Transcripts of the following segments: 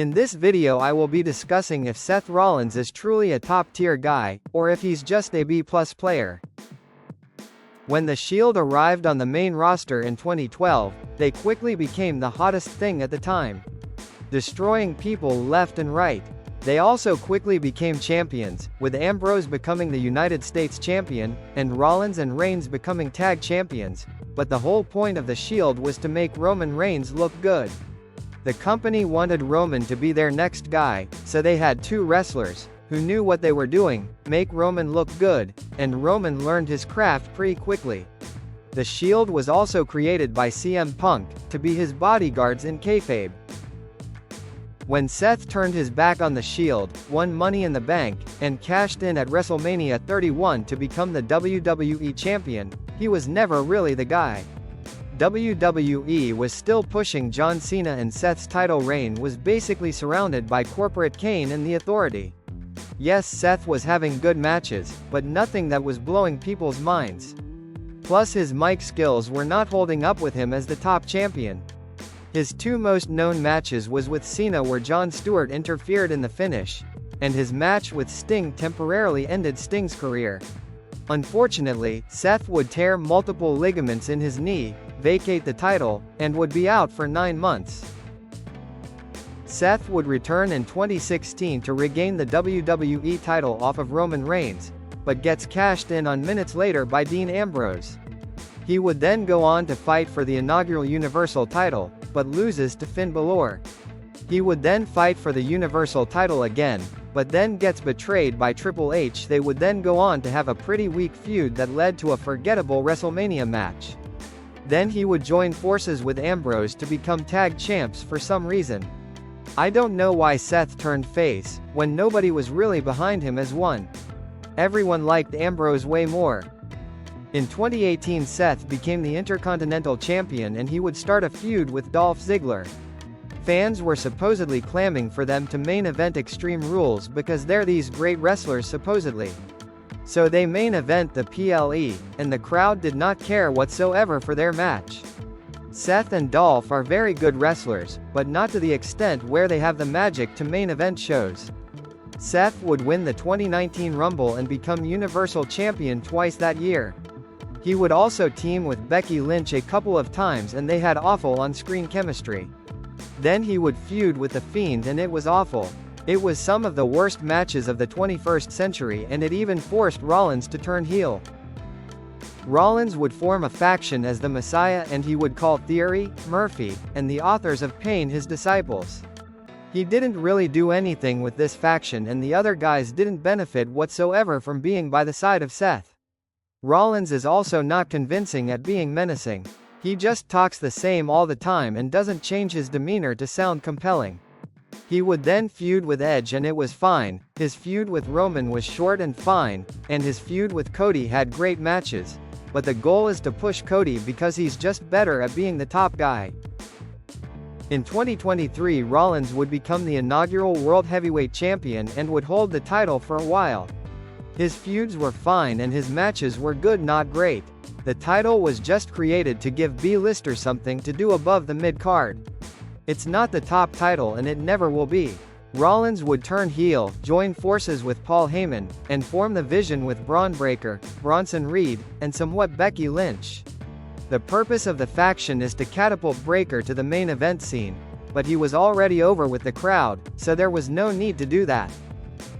In this video I will be discussing if Seth Rollins is truly a top-tier guy, or if he's just a B-plus player. When The Shield arrived on the main roster in 2012, they quickly became the hottest thing at the time, destroying people left and right. They also quickly became champions, with Ambrose becoming the United States champion, and Rollins and Reigns becoming tag champions, but the whole point of The Shield was to make Roman Reigns look good. The company wanted Roman to be their next guy, so they had two wrestlers, who knew what they were doing, make Roman look good, and Roman learned his craft pretty quickly. The Shield was also created by CM Punk, to be his bodyguards in kayfabe. When Seth turned his back on The Shield, won Money in the Bank, and cashed in at WrestleMania 31 to become the WWE Champion, he was never really the guy. WWE was still pushing John Cena, and Seth's title reign was basically surrounded by corporate Kane and the Authority. Yes, Seth was having good matches, but nothing that was blowing people's minds. Plus his mic skills were not holding up with him as the top champion. His two most known matches was with Cena, where Jon Stewart interfered in the finish, and his match with Sting temporarily ended Sting's career. Unfortunately, Seth would tear multiple ligaments in his knee, vacate the title, and would be out for 9 months. Seth would return in 2016 to regain the WWE title off of Roman Reigns, but gets cashed in on minutes later by Dean Ambrose. He would then go on to fight for the inaugural Universal title, but loses to Finn Balor. He would then fight for the Universal title again, but then gets betrayed by Triple H. They would then go on to have a pretty weak feud that led to a forgettable WrestleMania match. Then he would join forces with Ambrose to become tag champs for some reason. I don't know why Seth turned face, when nobody was really behind him as one. Everyone liked Ambrose way more. In 2018 Seth became the Intercontinental Champion, and he would start a feud with Dolph Ziggler. Fans were supposedly clamoring for them to main event Extreme Rules because they're these great wrestlers supposedly. So they main event the PLE, and the crowd did not care whatsoever for their match. Seth and Dolph are very good wrestlers, but not to the extent where they have the magic to main event shows. Seth would win the 2019 Rumble and become Universal Champion twice that year. He would also team with Becky Lynch a couple of times, and they had awful on-screen chemistry. Then he would feud with The Fiend, and it was awful. It was some of the worst matches of the 21st century, and it even forced Rollins to turn heel. Rollins would form a faction as the Messiah, and he would call Theory, Murphy, and the Authors of Pain his disciples. He didn't really do anything with this faction, and the other guys didn't benefit whatsoever from being by the side of Seth. Rollins is also not convincing at being menacing. He just talks the same all the time and doesn't change his demeanor to sound compelling. He would then feud with Edge, and it was fine. His feud with Roman was short and fine, and his feud with Cody had great matches. But the goal is to push Cody because he's just better at being the top guy. In 2023 Rollins would become the inaugural World Heavyweight Champion and would hold the title for a while. His feuds were fine and his matches were good, not great. The title was just created to give B-listers something to do above the mid-card. It's not the top title, and it never will be. Rollins would turn heel, join forces with Paul Heyman, and form the Vision with Braun Breaker, Bronson Reed, and somewhat Becky Lynch. The purpose of the faction is to catapult Breaker to the main event scene, but he was already over with the crowd, so there was no need to do that.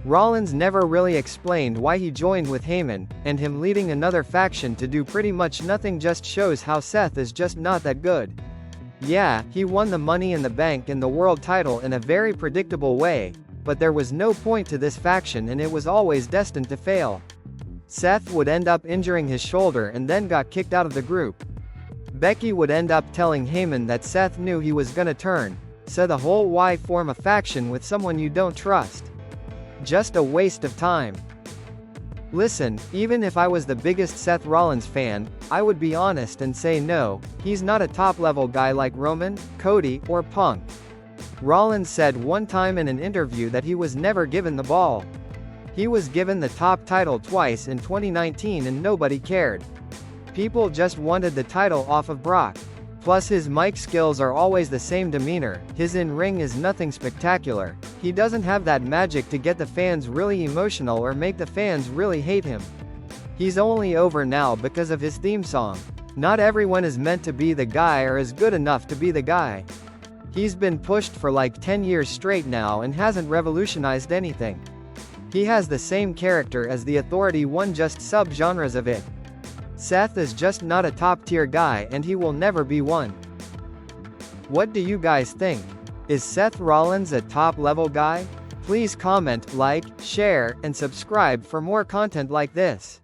Rollins never really explained why he joined with Heyman, and him leading another faction to do pretty much nothing just shows how Seth is just not that good. Yeah, he won the Money in the Bank and the world title in a very predictable way, but there was no point to this faction, and it was always destined to fail. Seth would end up injuring his shoulder and then got kicked out of the group. Becky would end up telling Heyman that Seth knew he was gonna turn, so the whole why form a faction with someone you don't trust? Just a waste of time. Listen, even if I was the biggest Seth Rollins fan, I would be honest and say no, he's not a top-level guy like Roman, Cody, or Punk. Rollins said one time in an interview that he was never given the ball. He was given the top title twice in 2019 and nobody cared. People just wanted the title off of Brock. Plus his mic skills are always the same demeanor, his in-ring is nothing spectacular, he doesn't have that magic to get the fans really emotional or make the fans really hate him. He's only over now because of his theme song. Not everyone is meant to be the guy or is good enough to be the guy. He's been pushed for like 10 years straight now and hasn't revolutionized anything. He has the same character as the Authority, one just sub-genres of it. Seth is just not a top-tier guy and he will never be one. What do you guys think? Is Seth Rollins a top-level guy? Please comment, like, share, and subscribe for more content like this.